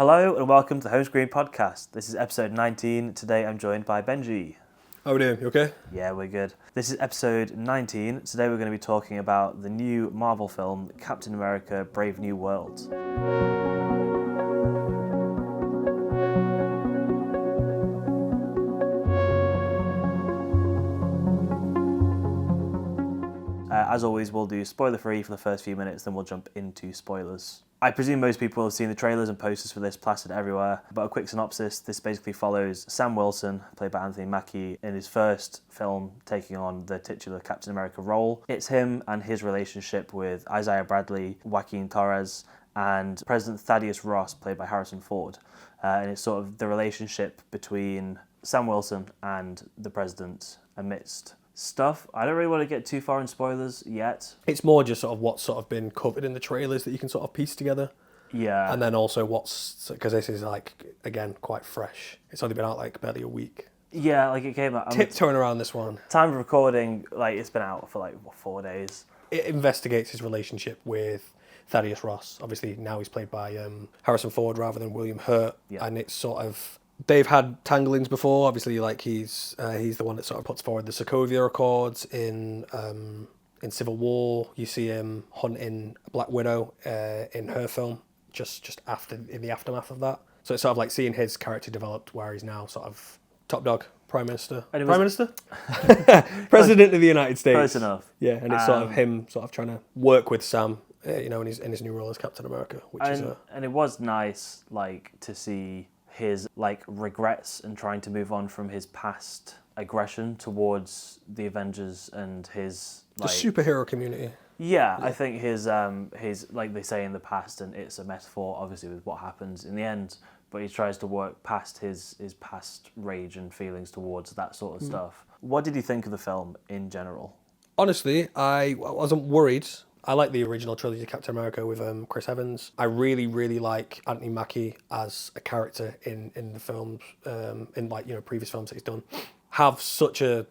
Hello and welcome to the Home Screen Podcast. This is episode 19. Today I'm joined by Benji. How are we doing? You okay? Yeah, we're good. This is episode 19. Today we're going to be talking about the new Marvel film, Captain America: Brave New World. As always, we'll do spoiler-free for the first few minutes, then we'll jump into spoilers. I presume most people have seen the trailers and posters for this plastered everywhere, but a quick synopsis, this basically follows Sam Wilson, played by Anthony Mackie, in his first film taking on the titular Captain America role. It's him and his relationship with Isaiah Bradley, Joaquin Torres, and President Thaddeus Ross, played by Harrison Ford. And it's sort of the relationship between Sam Wilson and the president amidst stuff. I don't really want to get too far in spoilers yet. It's more just sort of what's sort of been covered in the trailers that you can sort of piece together. Yeah. And then also because this is like, again, quite fresh. It's only been out like barely a week. Yeah, like it came out. Tiptoeing around this one. Time of recording, like it's been out for like 4 days. It investigates his relationship with Thaddeus Ross. Obviously now he's played by Harrison Ford rather than William Hurt. Yeah. And it's sort of... They've had tanglings before. Obviously, like he's the one that sort of puts forward the Sokovia Accords in Civil War. You see him hunting Black Widow in her film just after, in the aftermath of that. So it's sort of like seeing his character developed, where he's now sort of top dog, Prime Minister, President of the United States. Close enough. Yeah, and it's sort of him sort of trying to work with Sam, in his new role as Captain America, and it was nice, like, to see his like regrets and trying to move on from his past aggression towards the Avengers and his like the superhero community. Yeah, I think his like they say in the past, and it's a metaphor obviously with what happens in the end, but he tries to work past his past rage and feelings towards that sort of stuff. What did you think of the film in general? Honestly, I wasn't worried. I like the original trilogy of Captain America with Chris Evans. I really, really like Anthony Mackie as a character in the films, in like, previous films that he's done. Have such an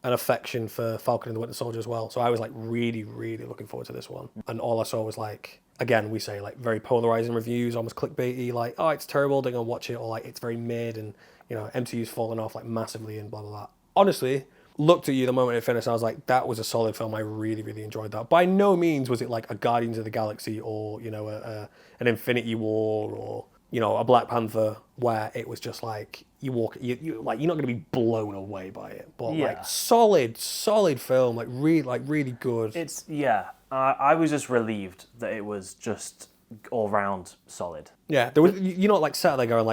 affection for Falcon and the Winter Soldier as well. So I was like really, really looking forward to this one. And all I saw was like, again, we say like very polarizing reviews, almost clickbaity, like, oh, it's terrible, don't go watch it, or like it's very mid and, MCU's fallen off like massively and blah, blah, blah. Honestly, looked at you the moment it finished, I was like, that was a solid film. I really, really enjoyed that. By no means was it like a Guardians of the Galaxy or, an Infinity War or, a Black Panther, where it was just like, you're not going to be blown away by it. But like solid film, like really good. I was just relieved that it was just all round solid. Yeah, there was. You're not like sat there going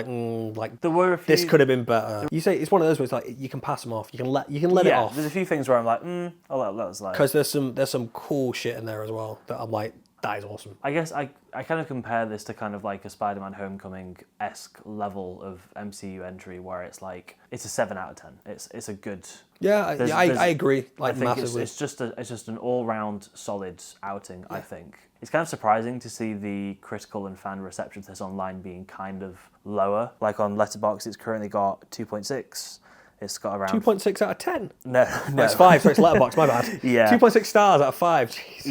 like there were a few... this could have been better. You say it's one of those where it's like you can pass them off. You can let it off. There's a few things where I'm like, I'll let that slide. Because there's some cool shit in there as well that I'm like, that is awesome. I guess I kind of compare this to kind of like a Spider-Man Homecoming-esque level of MCU entry where it's like it's a 7 out of 10. It's a good. Yeah, I agree. Like, I think massively. It's just an all-round solid outing. Yeah. I think it's kind of surprising to see the critical and fan reception to this online being kind of lower. Like on Letterboxd, it's currently got 2.6. It's got around 2.6 out of 10. No, it's 5. So it's Letterboxd. My bad. Yeah, 2.6 stars out of 5. Jesus.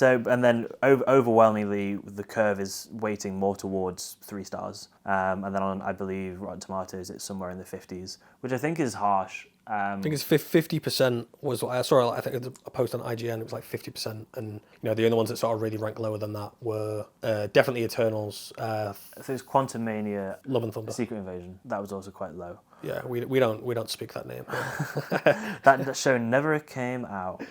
Yeah, and then overwhelmingly the curve is weighting more towards 3 stars. And then on, I believe, Rotten Tomatoes, it's somewhere in the 50s, which I think is harsh. I think it's 50% was what I saw. I think a post on IGN, it was like 50%, and the only ones that sort of really ranked lower than that were definitely Eternals. I think it was Quantumania, Love and Thunder, Secret Invasion. That was also quite low. Yeah, we don't speak that name. that show never came out.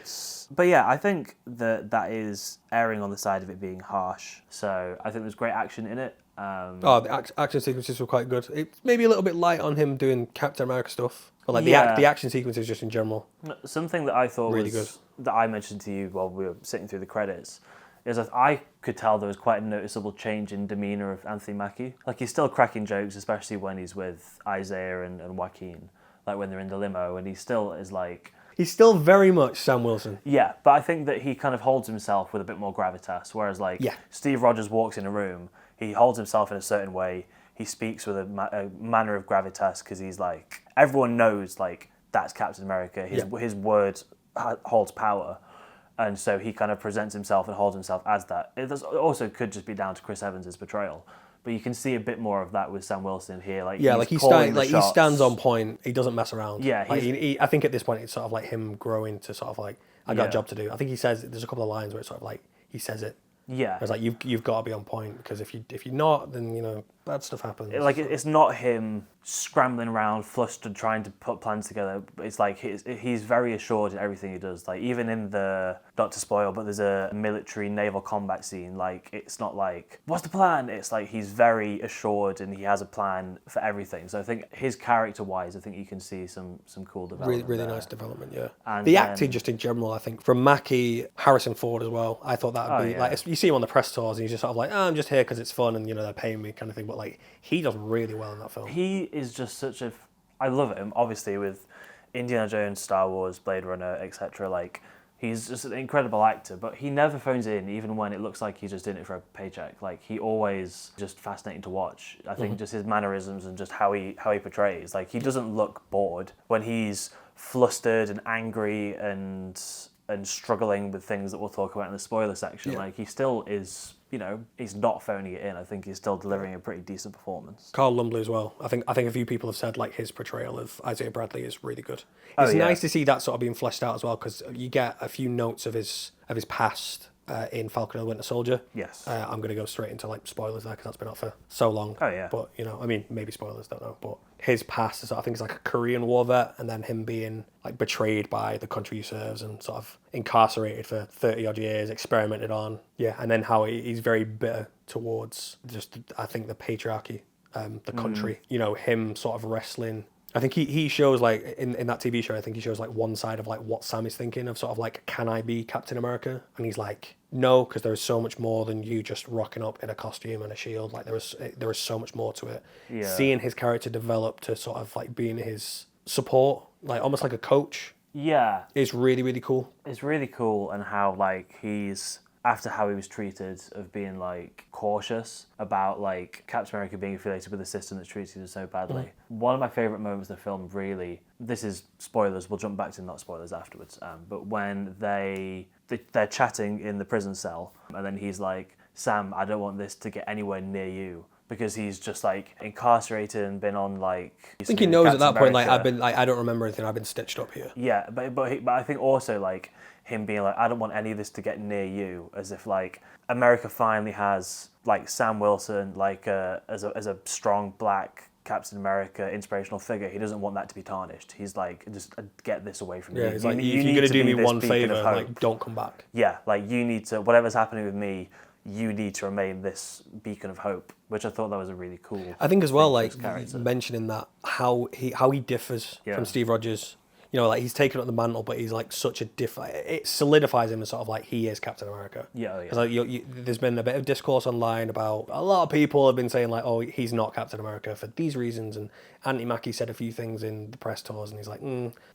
But yeah, I think that is erring on the side of it being harsh. So I think there's great action in it. The action sequences were quite good. It's maybe a little bit light on him doing Captain America stuff. But like the action sequences just in general. Something that I thought really was good. That I mentioned to you while we were sitting through the credits is that I could tell there was quite a noticeable change in demeanour of Anthony Mackie. Like he's still cracking jokes, especially when he's with Isaiah and Joaquin, like when they're in the limo, and he still is like... He's still very much Sam Wilson. Yeah, but I think that he kind of holds himself with a bit more gravitas, whereas like Steve Rogers walks in a room, he holds himself in a certain way, he speaks with a manner of gravitas because he's like... Everyone knows like that's Captain America, his word holds power. And so he kind of presents himself and holds himself as that. It also could just be down to Chris Evans' portrayal. But you can see a bit more of that with Sam Wilson here. Like Yeah, he's like calling the he shots. stands on point. He doesn't mess around. Yeah, like I think at this point it's sort of like him growing to sort of like, I got a job to do. I think he says, there's a couple of lines where it's sort of like he says it. Yeah, It's like you've got to be on point, because if you're not, then bad stuff happens. like it's not him scrambling around, flustered, trying to put plans together. It's like he's very assured in everything he does. Like even in the, not to spoil, but there's a military naval combat scene. Like it's not like, what's the plan? It's like he's very assured and he has a plan for everything. So I think his character-wise, I think you can see some cool development. Really there. nice development, yeah. And the then- acting just in general, I think, from Mackie, Harrison Ford as well. I thought that would be like, you see him on the press tours and he's just sort of like, oh, I'm just here because it's fun and they're paying me kind of thing. But like he does really well in that film. He is just such a. I love him. Obviously, with Indiana Jones, Star Wars, Blade Runner, etc. Like he's just an incredible actor. But he never phones it in, even when it looks like he's just in it for a paycheck. Like he always just fascinating to watch. I think just his mannerisms and just how he portrays. Like he doesn't look bored when he's flustered and angry and struggling with things that we'll talk about in the spoiler section. Like he still is. He's not phoning it in. I think he's still delivering a pretty decent performance. Carl Lumbly as well. I think a few people have said like his portrayal of Isaiah Bradley is really good. It's nice to see that sort of being fleshed out as well, because you get a few notes of his past in Falcon and the Winter Soldier. Yes. I'm going to go straight into like spoilers there because that's been out for so long. Oh yeah. But maybe spoilers, don't know. But his past is, I think, it's like a Korean War vet, and then him being like betrayed by the country he serves and sort of incarcerated for 30 odd years, experimented on. Yeah, and then how he's very bitter towards just, I think, the patriarchy, the country. Him sort of wrestling. I think he shows like in that TV show, I think he shows like one side of like what Sam is thinking of, sort of like, can I be Captain America? And he's like, no, because there is so much more than you just rocking up in a costume and a shield. Like there is so much more to it. Yeah. Seeing his character develop to sort of like being his support, like almost like a coach. Yeah. Is really, really cool. It's really cool, and how like he's, after how he was treated, of being like cautious about like Captain America being affiliated with a system that treats you so badly. One of my favourite moments in the film, really, this is spoilers, we'll jump back to not spoilers afterwards, but when they're chatting in the prison cell, and then he's like, Sam, I don't want this to get anywhere near you. Because he's just like incarcerated and been on like. I think he knows Captain at that point, America. like I've been, like I don't remember anything. I've been stitched up here. Yeah, but I think also like him being like, I don't want any of this to get near you, as if like America finally has like Sam Wilson like as a strong black Captain America inspirational figure. He doesn't want that to be tarnished. He's like, just get this away from me. Yeah, he's like, if you you're gonna do me this one beacon of favor, hope. like don't come back. Yeah, like you need to, whatever's happening with me, you need to remain this beacon of hope, which I thought that was a really cool. I think as well, thing for like his character. mentioning that how he differs from Steve Rogers. Like he's taken up the mantle, but he's like such a it solidifies him as sort of like he is Captain America. Yeah, Because like there's been a bit of discourse online about, a lot of people have been saying like, oh, he's not Captain America for these reasons, and Anthony Mackie said a few things in the press tours, and he's like,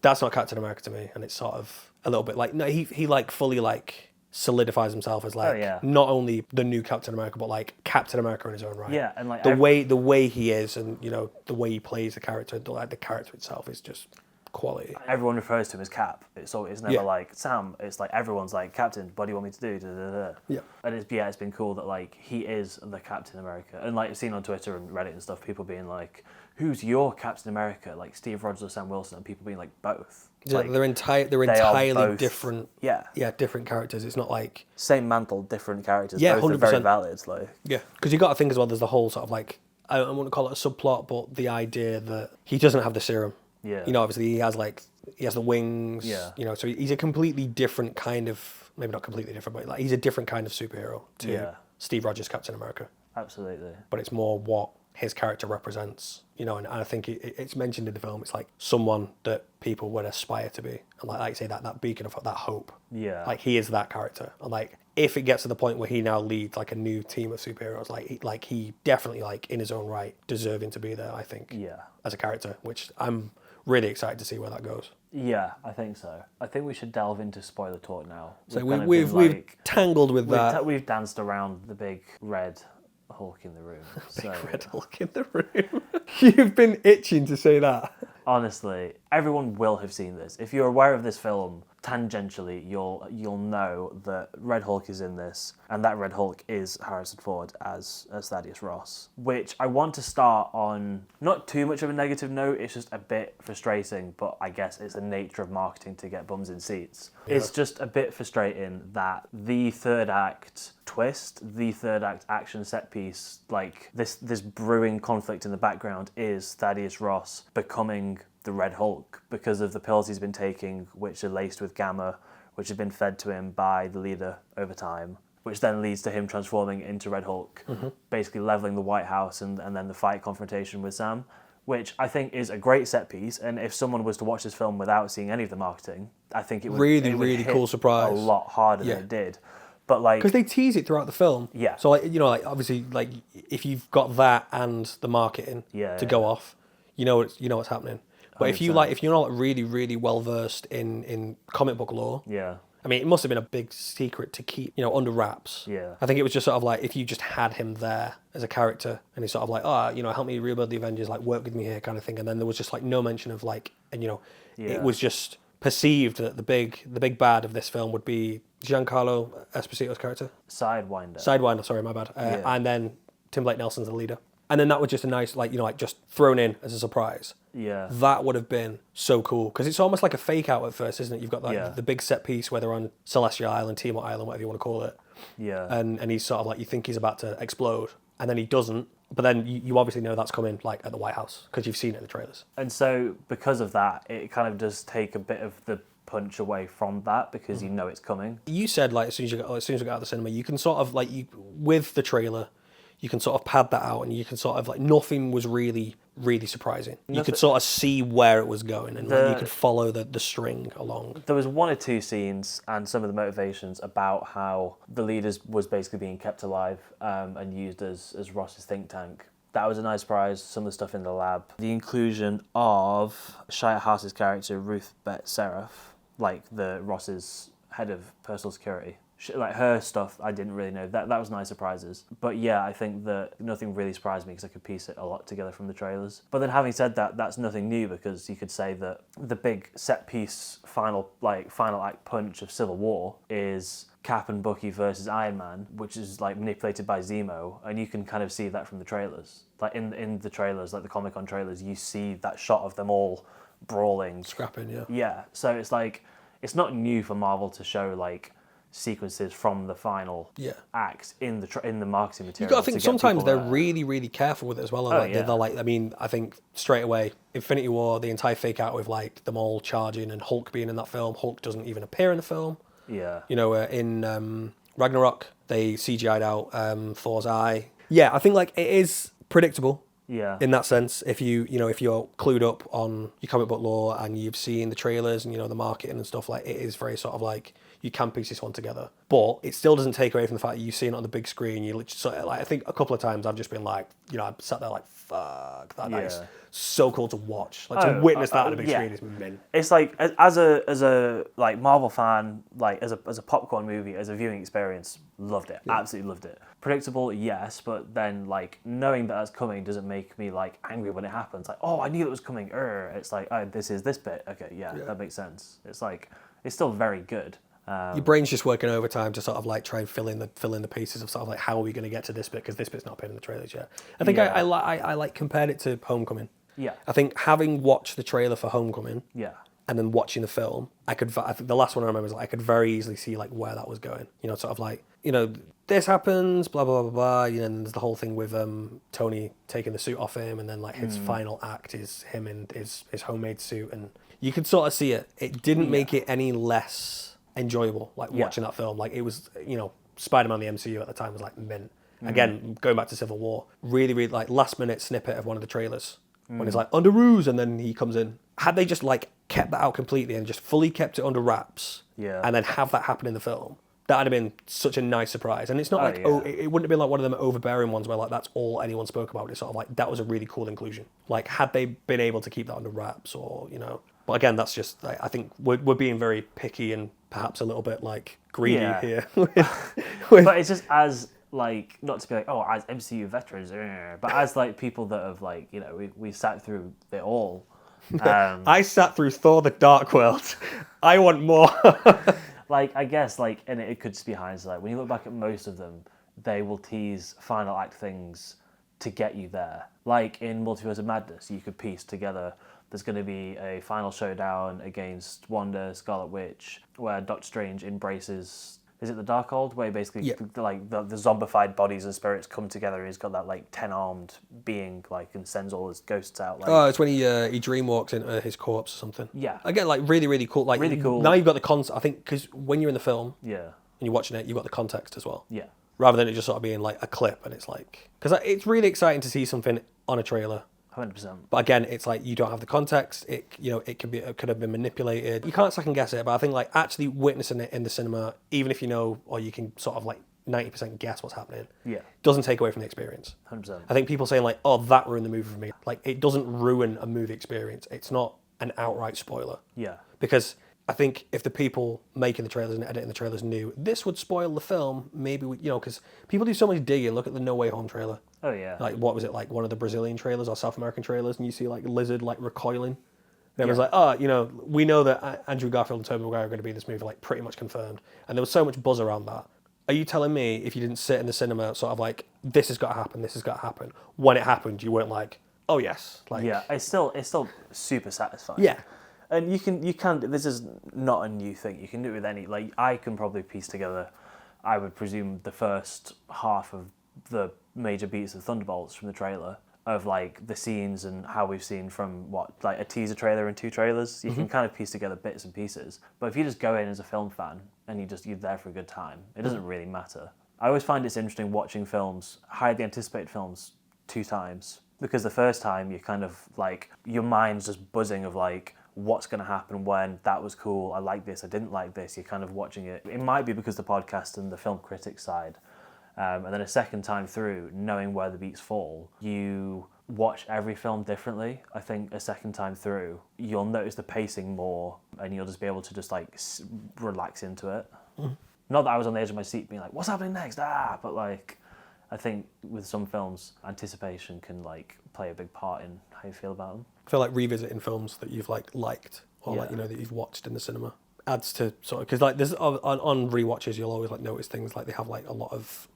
that's not Captain America to me, and it's sort of a little bit like, no, he like fully like solidifies himself as like not only the new Captain America, but like Captain America in his own right. Yeah, and like the way he is, and the way he plays the character, the character itself is just quality. Everyone refers to him as Cap. It's never like Sam. It's like everyone's like, Captain, what do you want me to do? Da, da, da. Yeah. And it's been cool that like he is the Captain America. And like I've seen on Twitter and Reddit and stuff, people being like, who's your Captain America? Like Steve Rogers or Sam Wilson? And people being like, both. Yeah, like, they're entirely both, different. Yeah, different characters. It's not like same mantle, different characters. Yeah, both 100%. are very valid. Like because you got to think as well. There's the whole sort of like, I don't want to call it a subplot, but the idea that he doesn't have the serum. Yeah. Obviously he has the wings. Yeah. So he's a completely different kind of, maybe not completely different, but like he's a different kind of superhero to Steve Rogers' Captain America. Absolutely. But it's more what his character represents, and I think it's mentioned in the film. It's like someone that people would aspire to be, and like I say, that beacon of that hope. Yeah. Like he is that character, and like if it gets to the point where he now leads like a new team of superheroes, like he definitely like in his own right deserving to be there. I think. Yeah. As a character, which I'm really excited to see where that goes. Yeah, I think so. I think we should delve into spoiler talk now. So we've tangled with that. We've danced around the big red Hulk in the room. Big red Hulk in the room. You've been itching to say that. Honestly, everyone will have seen this. If you're aware of this film, tangentially you'll know that Red Hulk is in this, and that Red Hulk is Harrison Ford as Thaddeus Ross, which I want to start on not too much of a negative note. It's just a bit frustrating, but I guess it's the nature of marketing to get bums in seats. Yeah. It's just a bit frustrating that the third act twist, the third act action set piece, like this brewing conflict in the background is Thaddeus Ross becoming the Red Hulk because of the pills he's been taking, which are laced with gamma, which have been fed to him by the leader over time, which then leads to him transforming into Red Hulk, basically leveling the White House and then the fight confrontation with Sam, which I think is a great set piece. And if someone was to watch this film without seeing any of the marketing, I think it would really hit cool surprise. A lot harder than it did. But like, because they tease it throughout the film. Yeah. So like, you know, like obviously, like if you've got that and the marketing to go off, you know what's happening. But 100%. if you're not really, really well versed in comic book lore, I mean, it must have been a big secret to keep, under wraps. Yeah. I think it was just sort of like if you just had him there as a character, and he's sort of like, help me rebuild the Avengers, like work with me here, kind of thing. And then there was just like no mention of like, and it was just perceived that the big bad of this film would be Giancarlo Esposito's character, Sidewinder. Sorry, my bad. And then Tim Blake Nelson's the leader. And then that was just a nice, just thrown in as a surprise. Yeah. That would have been so cool. Because it's almost like a fake out at first, isn't it? You've got the big set piece where they're on Celestial Island, Tiamat Island, whatever you want to call it. Yeah. And he's sort of like, you think he's about to explode. And then he doesn't. But then you obviously know that's coming like at the White House because you've seen it in the trailers. And so because of that, it kind of does take a bit of the punch away from that because you know it's coming. You said like as soon as we get out of the cinema, you can sort of like with the trailer, you can sort of pad that out and you can sort of like nothing was really surprising. You could sort of see where it was going and you could follow the string along. There was one or two scenes and some of the motivations about how the leader was basically being kept alive and used as Ross's think tank. That was a nice surprise. Some of the stuff in the lab. The inclusion of Shia Haas's character, Ruth Bet Seraph, like the Ross's head of personal security. Like her stuff, I didn't really know. That was nice surprises. But yeah, I think that nothing really surprised me because I could piece it a lot together from the trailers. But then having said that, that's nothing new because you could say that the big set piece final act punch of Civil War is Cap and Bucky versus Iron Man, which is like manipulated by Zemo, and you can kind of see that from the trailers. Like in the trailers, like the Comic-Con trailers, you see that shot of them all brawling, scrapping. Yeah. So it's like it's not new for Marvel to show like sequences from the final act in the marketing material. I think sometimes they're really, really careful with it as well. They're like, I mean, I think straight away, Infinity War, the entire fake out with like them all charging and Hulk being in that film. Hulk doesn't even appear in the film. Yeah. In Ragnarok, they CGI'd out Thor's eye. Yeah, I think like it is predictable. Yeah. In that sense, if you're clued up on your comic book lore and you've seen the trailers and the marketing and stuff, like it is very sort of like you can piece this one together. But it still doesn't take away from the fact that you've seen it on the big screen. You literally sort of, like I think a couple of times I've just been like, I sat there like, fuck, that is so cool to watch. Like to witness that on a big screen is mint. It's like as a like Marvel fan, like as a popcorn movie, as a viewing experience, loved it. Yeah. Absolutely loved it. Predictable, yes, but then like knowing that that's coming doesn't make me like angry when it happens. Like, oh, I knew it was coming. It's like, oh, this is this bit. Okay, that makes sense. It's like it's still very good. Your brain's just working overtime to sort of like try and fill in the pieces of sort of like how are we going to get to this bit because this bit's not appeared in the trailers yet. I think I like compared it to Homecoming. Yeah. I think having watched the trailer for Homecoming. Yeah. And then watching the film, I think the last one I remember is like I could very easily see like where that was going. Sort of like this happens, blah blah blah blah. And there's the whole thing with Tony taking the suit off him, and then like his final act is him in his homemade suit, and you could sort of see it. It didn't make it any less enjoyable like watching that film. Like it was, Spider-Man the MCU at the time was like mint. Again, going back to Civil War, really really like last minute snippet of one of the trailers when he's like under ruse and then he comes in. Had they just like kept that out completely and just fully kept it under wraps, and then have that happen in the film, that'd have been such a nice surprise. And it's not it wouldn't have been like one of them overbearing ones where like that's all anyone spoke about. It's sort of like that was a really cool inclusion. Like had they been able to keep that under wraps, or But again, that's just like, I think we're being very picky and perhaps a little bit like greedy here. But it's just as like not to be like as MCU veterans, but as like people that have like we sat through it all. I sat through Thor: The Dark World. I want more. Like, I guess, like, and it could just be hindsight. When you look back at most of them, they will tease final act things to get you there. Like in Multiverse of Madness, you could piece together there's going to be a final showdown against Wanda, Scarlet Witch, where Doctor Strange embraces, is it the Darkhold? Where basically like the zombified bodies and spirits come together. He's got that like 10-armed being like and sends all his ghosts out. Like, Oh, it's when he dreamwalks into his corpse or something. Yeah. Again, like really, really cool. Like Really cool. Now you've got the concept. I think because when you're in the film yeah, and you're watching it, you've got the context as well. yeah, Rather than it just sort of being like a clip, and it's like because it's really exciting to see something on a trailer. 100%. But again, it's like you don't have the context. It could have been manipulated. You can't second guess it. But I think like actually witnessing it in the cinema, even if you know or you can sort of like 90% guess what's happening, doesn't take away from the experience. 100%. I think people saying like, "Oh, that ruined the movie for me." Like it doesn't ruin a movie experience. It's not an outright spoiler. Yeah. Because I think if the people making the trailers and editing the trailers knew this would spoil the film, maybe because people do so much digging. Look at the No Way Home trailer. Oh yeah. Like what was it, like one of the Brazilian trailers or South American trailers, and you see like Lizard like recoiling. And everyone's like, oh, we know that Andrew Garfield and Tobey Maguire are going to be in this movie, like pretty much confirmed. And there was so much buzz around that. Are you telling me if you didn't sit in the cinema, sort of like this has got to happen, this has got to happen? When it happened, you weren't like, oh yes, like yeah, it's still super satisfying. yeah. And you can. This is not a new thing. You can do it with any. Like I can probably piece together, I would presume the first half of the major beats of Thunderbolts from the trailer of like the scenes and how we've seen from like a teaser trailer and 2 trailers. You can kind of piece together bits and pieces. But if you just go in as a film fan and you're there for a good time, it doesn't really matter. I always find it's interesting watching films, highly anticipated films, 2 times because the first time you kind of like your mind's just buzzing of like, what's going to happen when, that was cool, I like this, I didn't like this, you're kind of watching it. It might be because the podcast and the film critic side, and then a second time through, knowing where the beats fall, you watch every film differently. I think a second time through, you'll notice the pacing more, and you'll just be able to just like relax into it. Not that I was on the edge of my seat being like, what's happening next? But like, I think with some films, anticipation can like play a big part in how you feel about them. I feel like revisiting films that you've liked or like that you've watched in the cinema adds to sort of because like there's on rewatches you'll always like notice things like they have like a lot of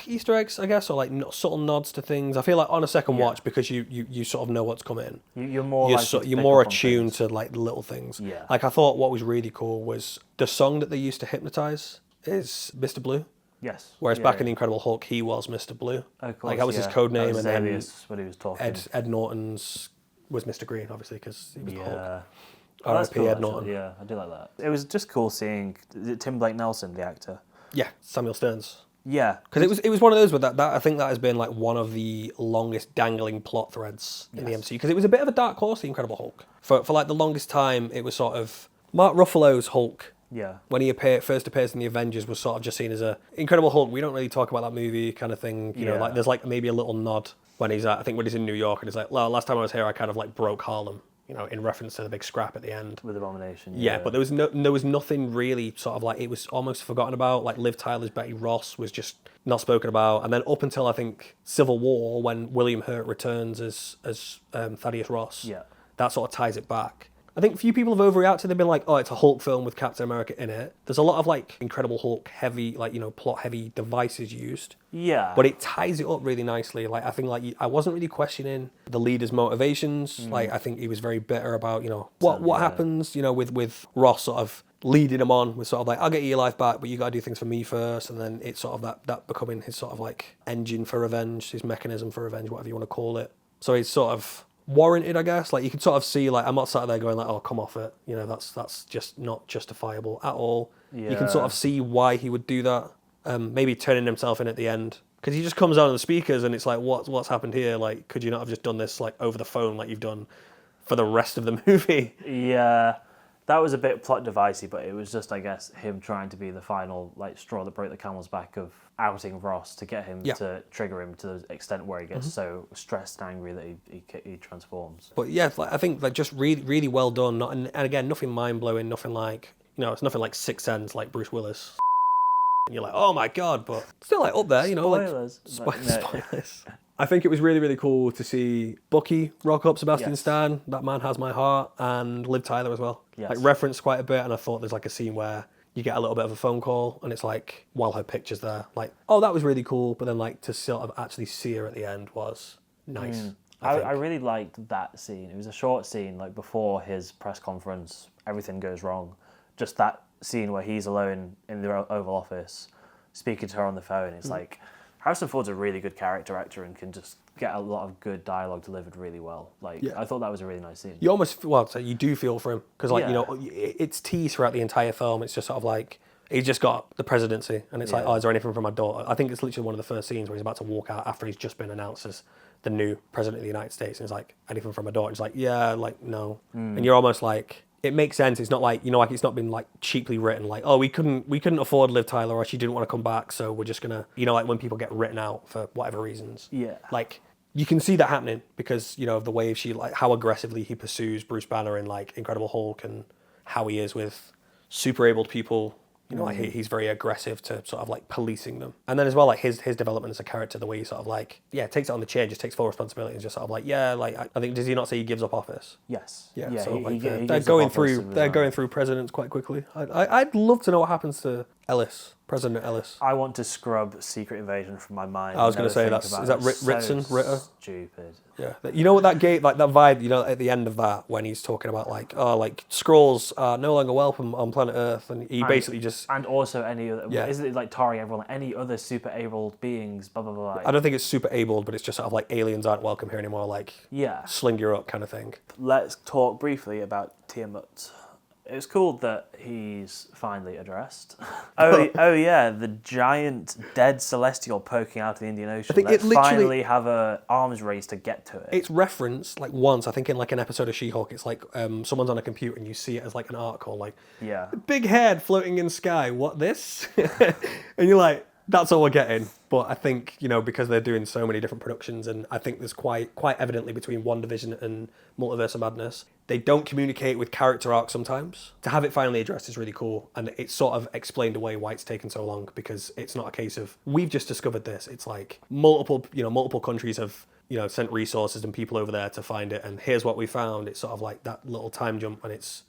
Easter eggs I guess or like subtle nods to things. I feel like on a second watch because you sort of know what's coming. You're more attuned to like the little things. Yeah. Like I thought what was really cool was the song that they used to hypnotize is Mr. Blue. Yes. Whereas back in The Incredible Hulk, he was Mr. Blue. Of course, like that was his code name, and then when he was talking. Ed Norton's was Mr. Green, obviously, because he was the Hulk. Oh, that's R.I.P. cool, Ed Norton. Yeah, I do like that. It was just cool seeing, is it Tim Blake Nelson, the actor? Yeah, Samuel Stearns. Yeah. Because it was one of those with that I think that has been like one of the longest dangling plot threads in the MCU. Because it was a bit of a dark horse, The Incredible Hulk. For like the longest time, it was sort of Mark Ruffalo's Hulk. Yeah. When he first appears in the Avengers was sort of just seen as a Incredible Hulk. We don't really talk about that movie kind of thing. You know, like there's like maybe a little nod when he's I think when he's in New York and he's like, well, last time I was here, I kind of like broke Harlem. You know, in reference to the big scrap at the end with Abomination. Yeah, but there was nothing really sort of like it was almost forgotten about. Like Liv Tyler's Betty Ross was just not spoken about, and then up until I think Civil War, when William Hurt returns as Thaddeus Ross, that sort of ties it back. I think a few people have overreacted. They've been like, oh, it's a Hulk film with Captain America in it. There's a lot of like Incredible Hulk heavy, like, you know, plot heavy devices used. Yeah. But it ties it up really nicely. Like, I think like I wasn't really questioning the leader's motivations. Like, I think he was very bitter about, you know, what happens, you know, with Ross sort of leading him on with sort of like, I'll get you your life back, but you got to do things for me first. And then it's sort of that becoming his sort of like engine for revenge, his mechanism for revenge, whatever you want to call it. So it's sort of warranted, I guess. Like you can sort of see, like I'm not sat there going like, oh, come off it. You know, that's just not justifiable at all. Yeah. You can sort of see why he would do that. Maybe turning himself in at the end because he just comes out on the speakers and it's like, what's happened here? Like, could you not have just done this like over the phone like you've done for the rest of the movie? Yeah. That was a bit plot devicey, but it was just, I guess, him trying to be the final like straw that broke the camel's back of outing Ross to get him to trigger him to the extent where he gets so stressed and angry that he transforms. But yeah, like, I think like just really, really well done. And again, nothing mind blowing, nothing like, you know, it's nothing like Sixth Sense like Bruce Willis. and you're like, oh my god, but still like up there, you know, Spoilers. like spoilers. I think it was really, really cool to see Bucky rock up, Sebastian Yes. Stan, That Man Has My Heart, and Liv Tyler as well. Yes. Like referenced quite a bit, and I thought there's like a scene where you get a little bit of a phone call, and it's like, while her picture's there, like, oh, that was really cool, but then like to sort of actually see her at the end was nice. I really liked that scene. It was a short scene, like before his press conference, everything goes wrong. Just that scene where he's alone in the Oval Office, speaking to her on the phone. It's like, Harrison Ford's a really good character actor and can just get a lot of good dialogue delivered really well. Like, I thought that was a really nice scene. You almost, well, so you do feel for him, because like, Yeah. you know, it's teased throughout the entire film. It's just sort of like, he's just got the presidency, and it's like, oh, is there anything for my daughter? I think it's literally one of the first scenes where he's about to walk out after he's just been announced as the new president of the United States, and he's like, anything for my daughter? He's like, yeah, like, no. And you're almost like, it makes sense. It's not like, you know, like it's not been like cheaply written, like, oh, we couldn't afford Liv Tyler, or she didn't want to come back, so we're just gonna, you know, like when people get written out for whatever reasons. Yeah. Like, you can see that happening because, you know, of the way she, like, how aggressively he pursues Bruce Banner in, like, Incredible Hulk, and how he is with super abled people. You know, like he's very aggressive to sort of like policing them. And then as well, like his development as a character, the way he sort of like, takes it on the chin, just takes full responsibility, and just sort of like, I think, does he not say he gives up office? Yes. Yeah, so he like gives they're up going office through and they're resigns. going through presidents quite quickly. I'd love to know what happens to Ellis, President Ellis. I want to scrub Secret Invasion from my mind. I was going to say Is that Ritson, Ritter? Stupid. Yeah, you know what that gave, like that vibe, you know, at the end of that when he's talking about like, oh, like Skrulls are no longer welcome on planet Earth, and he basically just, And also any other, Yeah. isn't it like Tari, everyone, any other super abled beings, blah, blah, blah. I don't think it's super abled, but it's just sort of like aliens aren't welcome here anymore, like Yeah. sling you up kind of thing. Let's talk briefly about Tiamat. It's cool that he's finally addressed. Oh yeah, the giant dead celestial poking out of the Indian Ocean. I think Let's it literally- finally have a arms race to get to it. It's referenced like once, I think in like an episode of She-Hulk, it's like someone's on a computer and you see it as like an article, like Yeah. big head floating in sky, what this? And you're like, that's all we're getting. But I think, you know, because they're doing so many different productions, and I think there's quite evidently between WandaVision and Multiverse of Madness, they don't communicate with character arcs sometimes. To have it finally addressed is really cool, and it's sort of explained away why it's taken so long, because it's not a case of, we've just discovered this. It's like multiple countries have, you know, sent resources and people over there to find it, and here's what we found. It's sort of like that little time jump, and it's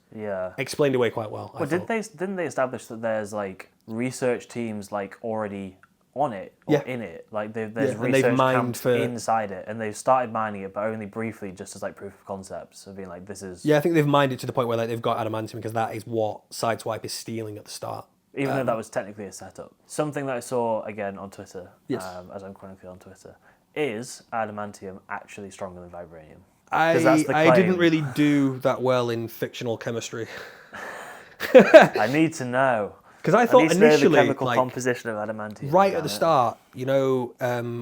explained away quite well. Well, didn't they establish that there's like research teams like already on it or in it? Like there's and research they've mined camps for- inside it, and they've started mining it, but only briefly, just as like proof of concepts of being like, this is. Yeah, I think they've mined it to the point where like they've got adamantium, because that is what Sideswipe is stealing at the start. Even though that was technically a setup. Something that I saw again on Twitter, Yes. as I'm chronically on Twitter, is adamantium actually stronger than vibranium? I that's the didn't claim. really do that well in fictional chemistry. I need to know. Because I I thought need to know the initially, chemical like, composition of adamantium. right damn at the it. start, you know,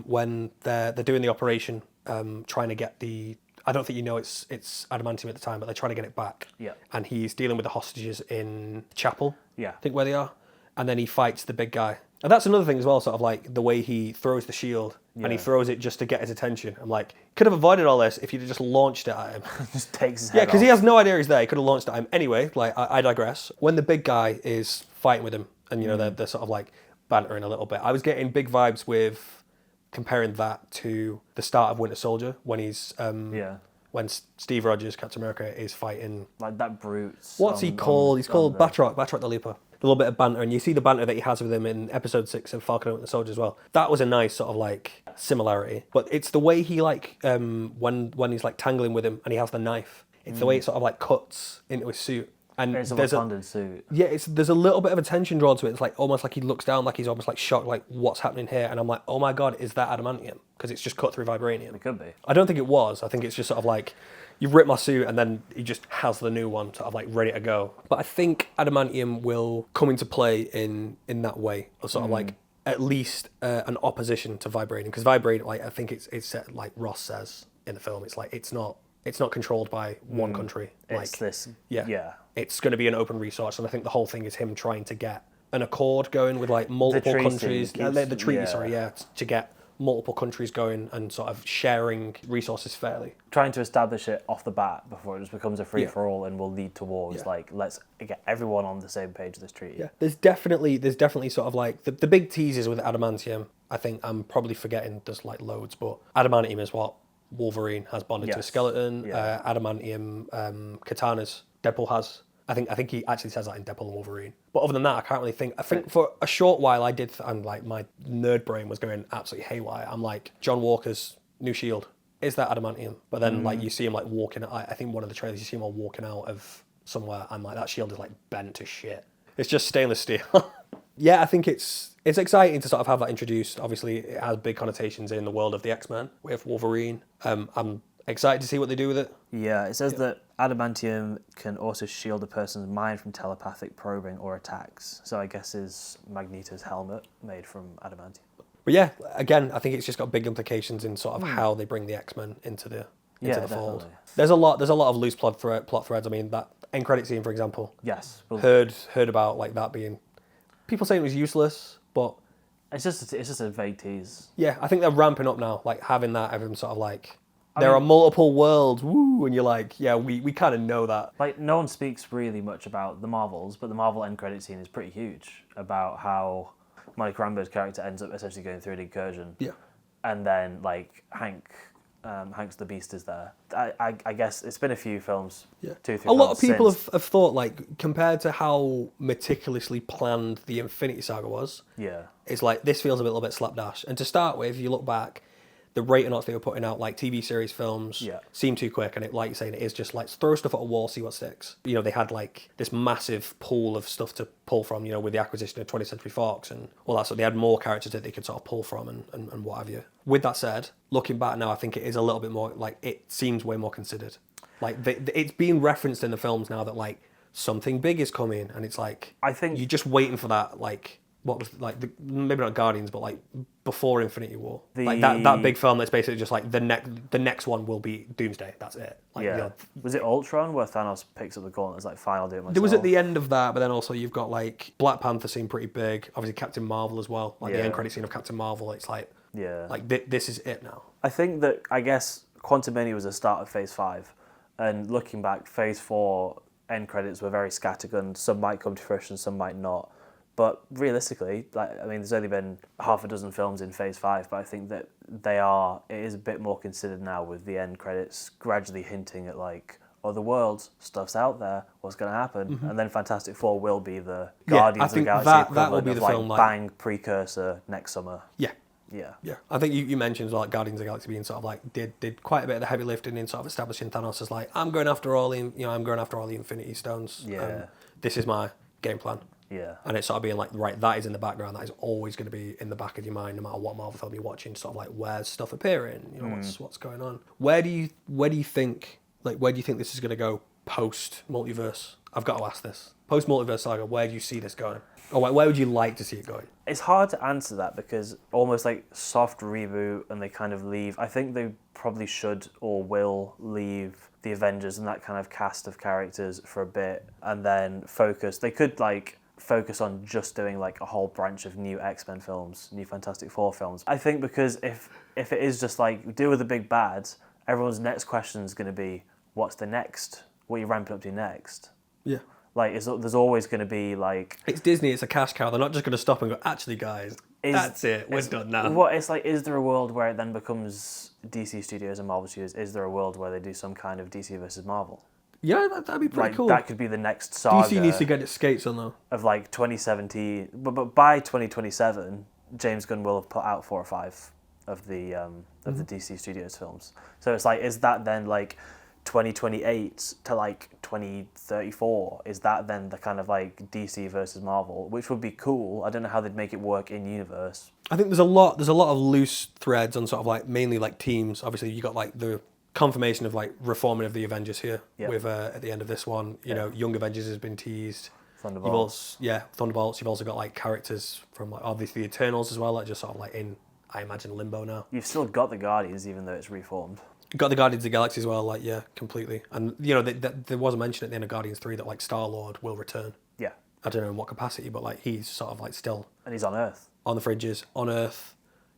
when they're doing the operation, trying to get the, I don't think you know it's adamantium at the time, but they're trying to get it back. Yeah. And he's dealing with the hostages in chapel. Yeah. I think where they are. And then he fights the big guy. And that's another thing as well, sort of like the way he throws the shield, and he Yeah. throws it just to get his attention. I'm like, could have avoided all this if you'd have just launched it at him. Just takes his Yeah, head because he off. has no idea he's there. He could have launched at him. Anyway, like, I digress. When the big guy is fighting with him, and, you know, they're sort of, like, bantering a little bit, I was getting big vibes with comparing that to the start of Winter Soldier, when he's, when Steve Rogers, Captain America, is fighting... Like that brute. What's he called? He's called Batroc the Leaper. A little bit of banter, and you see the banter that he has with him in episode 6 of Falcon and the Winter Soldier as well. That was a nice sort of like similarity, but it's the way he like when he's like tangling with him and he has the knife. It's the way it sort of like cuts into his suit, and It's a there's Wakandan suit. yeah, there's a little bit of attention drawn to it. It's like almost like he looks down, like he's almost like shocked, like what's happening here, and I'm like, oh my god, is that adamantium? Because it's just cut through vibranium. It could be. I don't think it was. I think it's just sort of like, you've ripped my suit, and then he just has the new one sort of like ready to go. But I think adamantium will come into play in that way, of sort of like at least an opposition to vibranium. Because vibranium, like I think it's like Ross says in the film, it's like it's not controlled by one country. Like It's this. yeah, it's going to be an open resource, and I think the whole thing is him trying to get an accord going with like multiple treaty countries. keeps- The treaty, yeah. sorry, yeah, to get multiple countries going and sort of sharing resources fairly. Trying to establish it off the bat before it just becomes a free-for-all and will lead towards, like, let's get everyone on the same page of this treaty. Yeah, there's definitely sort of like, the big teasers with adamantium, I think I'm probably forgetting there's like loads, but adamantium is what Wolverine has bonded to a skeleton. Adamantium katanas Deadpool has. I think he actually says that in Deadpool and Wolverine. But other than that, I can't really think. I think for a short while I did, and like my nerd brain was going absolutely haywire. I'm like, John Walker's new shield, is that adamantium? But then like you see him like walking, I think one of the trailers you see him all walking out of somewhere. I'm like, that shield is like bent to shit. It's just stainless steel. Yeah, I think it's exciting to sort of have that introduced. Obviously, it has big connotations in the world of the X-Men with Wolverine. I'm excited to see what they do with it. Yeah, it says that adamantium can also shield a person's mind from telepathic probing or attacks. So I guess is Magneto's helmet made from adamantium. But yeah, again, I think it's just got big implications in sort of how they bring the X-Men into the fold. There's a lot of loose plot threads. I mean, that end credit scene, for example. Yes. Heard about like that being, people saying it was useless, but it's just a vague tease. Yeah, I think they're ramping up now, like having that, everyone sort of like, there are multiple worlds, woo, and you're like, yeah, we kind of know that. Like, no one speaks really much about the Marvels, but the Marvel end credit scene is pretty huge about how Monica Rambeau's character ends up essentially going through an incursion. Yeah. And then, like, Hank's the Beast is there. I guess it's been a few films. Yeah. 2-3 A lot of films people since. have thought, like, compared to how meticulously planned the Infinity Saga was, it's like, this feels a little bit slapdash. And to start with, you look back, the rate of knots they were putting out, like TV series films, seem too quick, and it, like you're saying, it is just like throw stuff at a wall, see what sticks. You know, they had like this massive pool of stuff to pull from, you know, with the acquisition of 20th Century Fox and all that. So they had more characters that they could sort of pull from and what have you. With that said, looking back now, I think it is a little bit more like, it seems way more considered. Like it's being referenced in the films now that like something big is coming, and it's like, I think you're just waiting for that, like, what was like maybe not Guardians, but like before Infinity War, like that big film that's basically just like the next one will be Doomsday. That's it. Like, yeah. You know, was it Ultron where Thanos picks up the gauntlet? It's like, fine, I'll do it myself. There was at the end of that, but then also you've got like Black Panther seemed pretty big. Obviously Captain Marvel as well. Like the end credit scene of Captain Marvel. It's like, this is it now. I think that, I guess Quantumania was the start of Phase 5, and looking back, Phase 4 end credits were very scattergun. Some might come to fruition, some might not. But realistically, like, I mean, there's only been half a dozen films in Phase 5, but I think that it is a bit more considered now, with the end credits gradually hinting at like, other worlds, stuff's out there, what's going to happen, and then Fantastic Four will be the Guardians of the Galaxy equivalent that will be the of film, like bang precursor next summer. Yeah. I think you mentioned like Guardians of the Galaxy being sort of like did quite a bit of the heavy lifting in sort of establishing Thanos as like, I'm going after all the Infinity Stones. Yeah. This is my game plan. Yeah. And it's sort of being like, right, that is in the background. That is always going to be in the back of your mind, no matter what Marvel film you're watching. Sort of like, where's stuff appearing? You know, what's going on? Where do you think this is going to go post multiverse? I've got to ask this. Post multiverse saga, where do you see this going? Or where would you like to see it going? It's hard to answer that, because almost like soft reboot, and they kind of leave. I think they probably should or will leave the Avengers and that kind of cast of characters for a bit, and then focus. They could like focus on just doing like a whole branch of new X-Men films, new Fantastic Four films. I think because if it is just like deal with the big bads, everyone's next question is going to be, what's the next? What are you ramping up to next? Yeah. Like, there's always going to be like... It's Disney, it's a cash cow. They're not just going to stop and go, actually, guys, that's it. We're done now. What it's like, is there a world where it then becomes DC Studios and Marvel Studios? Is there a world where they do some kind of DC versus Marvel? Yeah, that'd be pretty cool. That could be the next saga. DC needs to get its skates on, though. Of like 2017. But by 2027, James Gunn will have put out 4 or 5 of the DC Studios films. So it's like, is that then like 2028 to like 2034? Is that then the kind of like DC versus Marvel, which would be cool? I don't know how they'd make it work in universe. I think there's a lot of loose threads on sort of like mainly like teams. Obviously, you got like the confirmation of like reforming of the Avengers here with at the end of this one. You know, Young Avengers has been teased. Thunderbolts. Thunderbolts. You've also got like characters from like obviously the Eternals as well, like just sort of like in, I imagine, limbo now. You've still got the Guardians, even though it's reformed. Got the Guardians of the Galaxy as well, like, yeah, completely. And, you know, there was a mention at the end of Guardians 3 that, like, Star-Lord will return. Yeah. I don't know in what capacity, but, like, he's sort of, like, still... And he's on Earth. On the fringes, on Earth.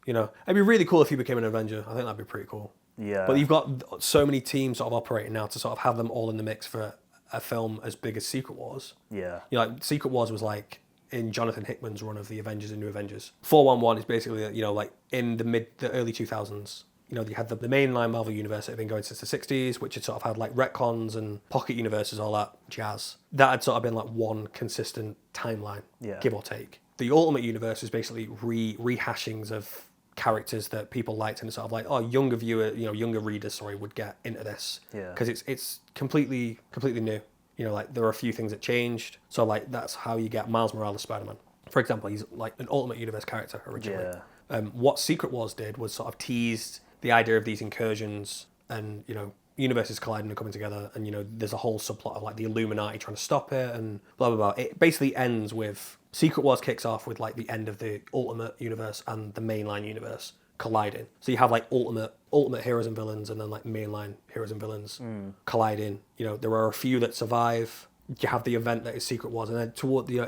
You know, it'd be really cool if he became an Avenger. I think that'd be pretty cool. Yeah. But you've got so many teams sort of operating now to sort of have them all in the mix for a film as big as Secret Wars. Yeah. You know, like Secret Wars was like in Jonathan Hickman's run of the Avengers and New Avengers. 411 is basically, you know, like in the early 2000s. You know, you had the mainline Marvel universe that had been going since the 60s, which had sort of had like retcons and pocket universes, all that jazz. That had sort of been like one consistent timeline, give or take. The Ultimate Universe is basically rehashings of characters that people liked, and sort of like, oh, younger readers, would get into this. Yeah. Because it's completely new. You know, like there are a few things that changed. So like that's how you get Miles Morales Spider-Man. For example, he's like an Ultimate Universe character originally. Yeah. What Secret Wars did was sort of teased the idea of these incursions and, you know, universes colliding and coming together, and, you know, there's a whole subplot of like the Illuminati trying to stop it and blah blah blah. It basically ends with Secret Wars kicks off with like the end of the Ultimate Universe and the mainline universe colliding. So you have like ultimate heroes and villains, and then like mainline heroes and villains colliding. You know, there are a few that survive. You have the event that is Secret Wars, and then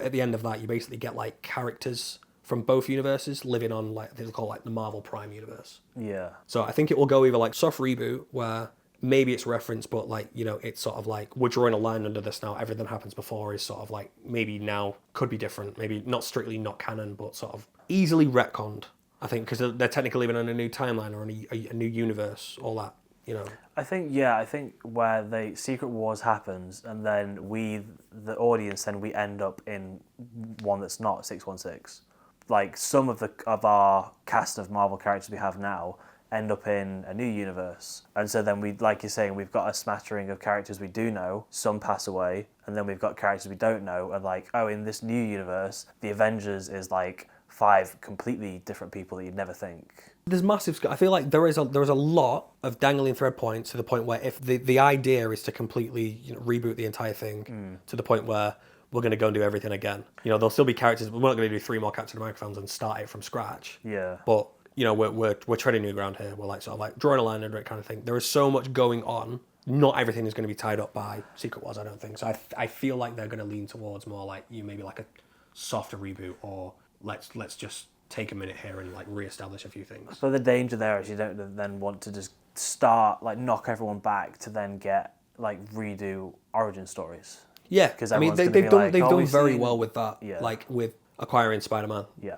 at the end of that, you basically get like characters from both universes living on like they call like the Marvel Prime universe. Yeah. So I think it will go either like soft reboot where maybe it's referenced, but like, you know, it's sort of like we're drawing a line under this now. Everything happens before is sort of like maybe now could be different. Maybe not strictly not canon, but sort of easily retconned. I think because they're technically living on a new timeline or a new universe, all that, you know. I think where the Secret Wars happens, and then we, the audience, then we end up in one that's not 616. Like some of our cast of Marvel characters we have now end up in a new universe, and so then we, like you're saying, we've got a smattering of characters we do know. Some pass away, and then we've got characters we don't know, and like, oh, in this new universe, the Avengers is like 5 completely different people that you'd never think. There's massive. I feel like there is a lot of dangling thread points to the point where if the idea is to completely, you know, reboot the entire thing to the point where we're going to go and do everything again. You know, there'll still be characters. We're not going to do 3 more Captain America films and start it from scratch. Yeah. But, you know, we're treading new ground here. We're like sort of like drawing a line under it kind of thing. There is so much going on. Not everything is going to be tied up by Secret Wars, I don't think. So I feel like they're going to lean towards more like maybe like a softer reboot, or let's just take a minute here and like reestablish a few things. But the danger there is you don't then want to just start like knock everyone back to then get like redo origin stories. Yeah, I mean they've done very well with that. Yeah. Like with acquiring Spider-Man. Yeah.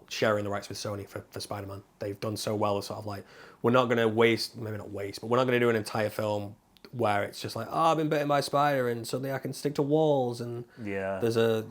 Sharing the rights with Sony for Spider-Man. They've done so well with sort of like, we're not going to waste, maybe not waste, but we're not going to do an entire film where it's just like, oh, I've been bitten by a spider and suddenly I can stick to walls and there's a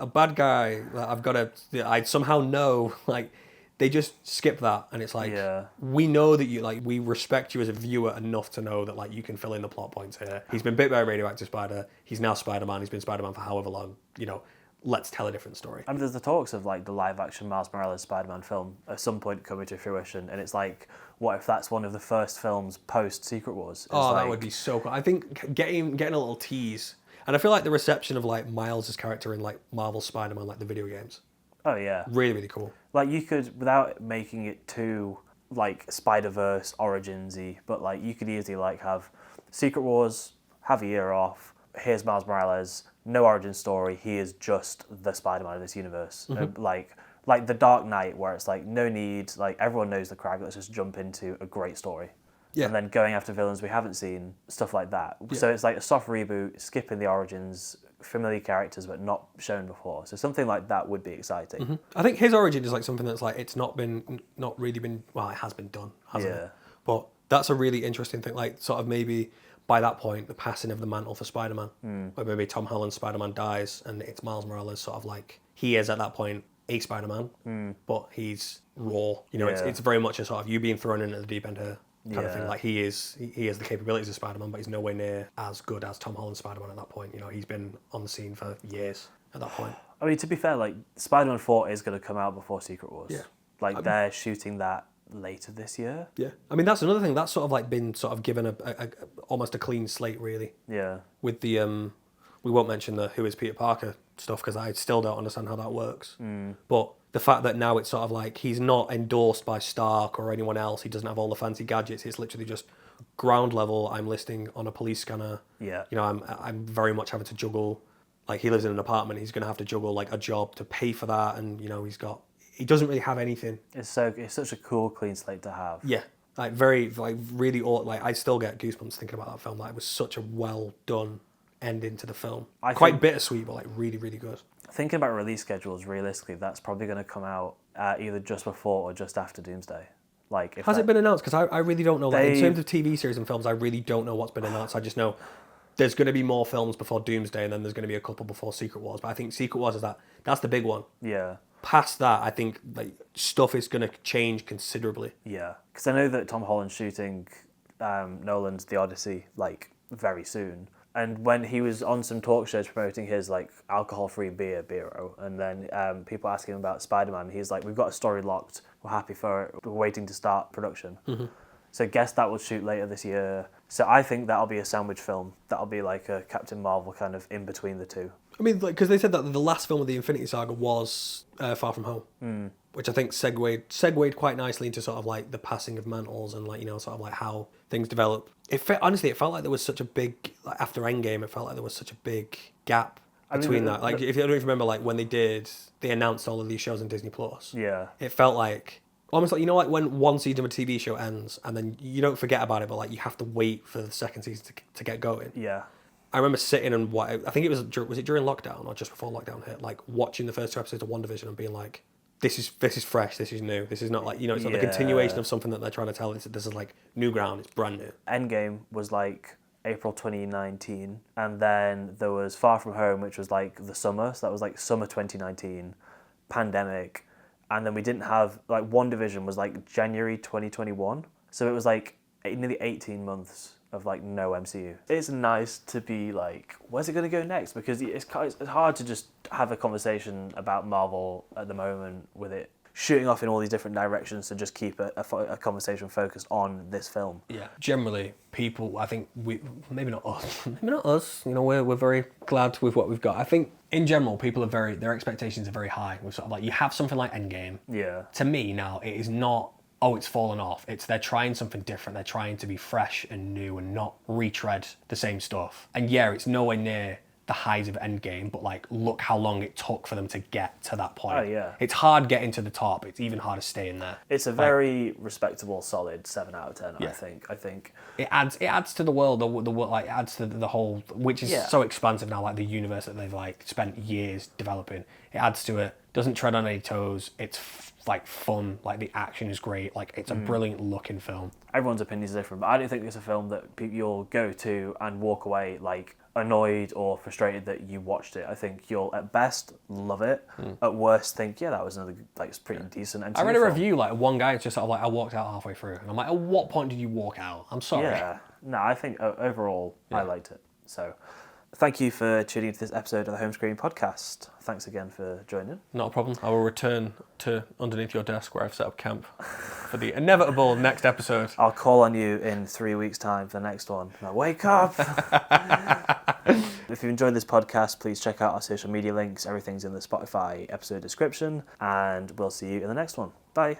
bad guy that I've got to, I somehow know, like, they just skip that, and it's like, we know that you, like, we respect you as a viewer enough to know that, like, you can fill in the plot points here. He's been bit by a radioactive spider, he's now Spider-Man, he's been Spider-Man for however long, you know, let's tell a different story. I mean, there's the talks of, like, the live-action Miles Morales Spider-Man film at some point coming to fruition, and it's like, what if that's one of the first films post-Secret Wars? That would be so cool. I think getting a little tease, and I feel like the reception of, like, Miles' character in, like, Marvel Spider-Man, like, the video games. Oh, yeah. Really, really cool. Like, you could, without making it too, like, Spider-Verse Origins-y, but, like, you could easily, like, have Secret Wars, have a year off, here's Miles Morales, no origin story, he is just the Spider-Man of this universe. Like The Dark Knight, where it's, like, no need, like, everyone knows the crack, let's just jump into a great story. Yeah. And then going after villains we haven't seen, stuff like that. Yeah. So it's like a soft reboot, skipping the origins, familiar characters but not shown before. So something like that would be exciting. Mm-hmm. I think his origin is like something that's like, it's not really been, well, it has been done, hasn't it? But that's a really interesting thing. Like sort of maybe by that point, the passing of the mantle for Spider-Man, where maybe Tom Holland's Spider-Man dies and it's Miles Morales sort of like, he is at that point a Spider-Man, but he's raw. You know, it's very much a sort of you being thrown into the deep end here. Kind of thing. Like he has the capabilities of Spider-Man, but he's nowhere near as good as Tom Holland's Spider-Man at that point. You know, he's been on the scene for years at that point. I mean, to be fair, like Spider-Man 4 is going to come out before Secret Wars. Yeah. Like they're shooting that later this year. Yeah. I mean, that's another thing. That's sort of like been sort of given a almost a clean slate, really. Yeah. With the we won't mention the Who is Peter Parker stuff because I still don't understand how that works. But the fact that now it's sort of like he's not endorsed by Stark or anyone else, he doesn't have all the fancy gadgets, it's literally just ground level, I'm listing on a police scanner. Yeah. You know, I'm very much having to juggle, like he lives in an apartment, he's going to have to juggle like a job to pay for that, and you know, he's got he doesn't really have anything. It's such a cool, clean slate to have. Yeah, like really, like I still get goosebumps thinking about that film. Like it was such a well done ending to the film. Quite bittersweet, but like really, really good. Thinking about release schedules, realistically, that's probably going to come out either just before or just after Doomsday. Like, Has it been announced? Because I really don't know. Like, in terms of TV series and films, I really don't know what's been announced. I just know there's going to be more films before Doomsday, and then there's going to be a couple before Secret Wars. But I think Secret Wars that's the big one. Yeah. Past that, I think like stuff is going to change considerably. Yeah, because I know that Tom Holland's shooting Nolan's The Odyssey like very soon. And when he was on some talk shows promoting his like alcohol-free beer, Beero, and then people asking him about Spider-Man, he's like, "We've got a story locked. We're happy for it. We're waiting to start production." Mm-hmm. So I guess that will shoot later this year. So I think that'll be a sandwich film. That'll be like a Captain Marvel kind of in between the two. I mean, like, because they said that the last film of the Infinity Saga was Far From Home, which I think segued quite nicely into sort of like the passing of mantles and like, you know, sort of like how things develop. Honestly, it felt like there was such a big, like after Endgame, it felt like there was such a big gap between that. Like, if you don't remember, like when they announced all of these shows on Disney Plus. Yeah. It felt like almost like, you know, like when one season of a TV show ends and then you don't forget about it, but like you have to wait for the second season to get going. Yeah. I remember sitting and I think it was it during lockdown or just before lockdown hit, like watching the first two episodes of WandaVision and being like, this is fresh, this is new, this is not like, you know, it's not the continuation of something that they're trying to tell. This is like new ground, it's brand new. Endgame was like April 2019, and then there was Far From Home, which was like the summer, so that was like summer 2019, pandemic, and then we didn't have, like WandaVision was like January 2021, so it was like nearly 18 months of like no MCU. It's nice to be like, where's it going to go next? Because it's hard to just have a conversation about Marvel at the moment with it shooting off in all these different directions to just keep a conversation focused on this film. Yeah. Generally, people, I think maybe not us, you know, we're very glad with what we've got. I think in general, people their expectations are very high. We're sort of like, you have something like Endgame. Yeah. To me now, it is not, oh, it's fallen off. It's they're trying something different. They're trying to be fresh and new and not retread the same stuff. And yeah, it's nowhere near the highs of Endgame, but like, look how long it took for them to get to that point. Oh yeah. It's hard getting to the top. It's even harder staying there. It's a very respectable, solid 7 out of 10. Yeah. I think it adds to the world. The like adds to the whole, which is so expansive now. Like the universe that they've like spent years developing. It adds to it. Doesn't tread on any toes. It's like fun. Like the action is great. Like it's a brilliant looking film. Everyone's opinions are different, but I don't think it's a film that you'll go to and walk away like annoyed or frustrated that you watched it. I think you'll at best love it. At worst think, yeah, that was another like it's pretty decent MCU I read a film. review like one guy just sort of like, I walked out halfway through, and I'm like, at what point did you walk out? I'm sorry. Yeah. No, I think overall I liked it. So thank you for tuning into this episode of the Home Screen Podcast. Thanks again for joining. Not a problem. I will return to underneath your desk where I've set up camp for the inevitable next episode. I'll call on you in 3 weeks' time for the next one. Like, wake up! If you enjoyed this podcast, please check out our social media links. Everything's in the Spotify episode description. And we'll see you in the next one. Bye.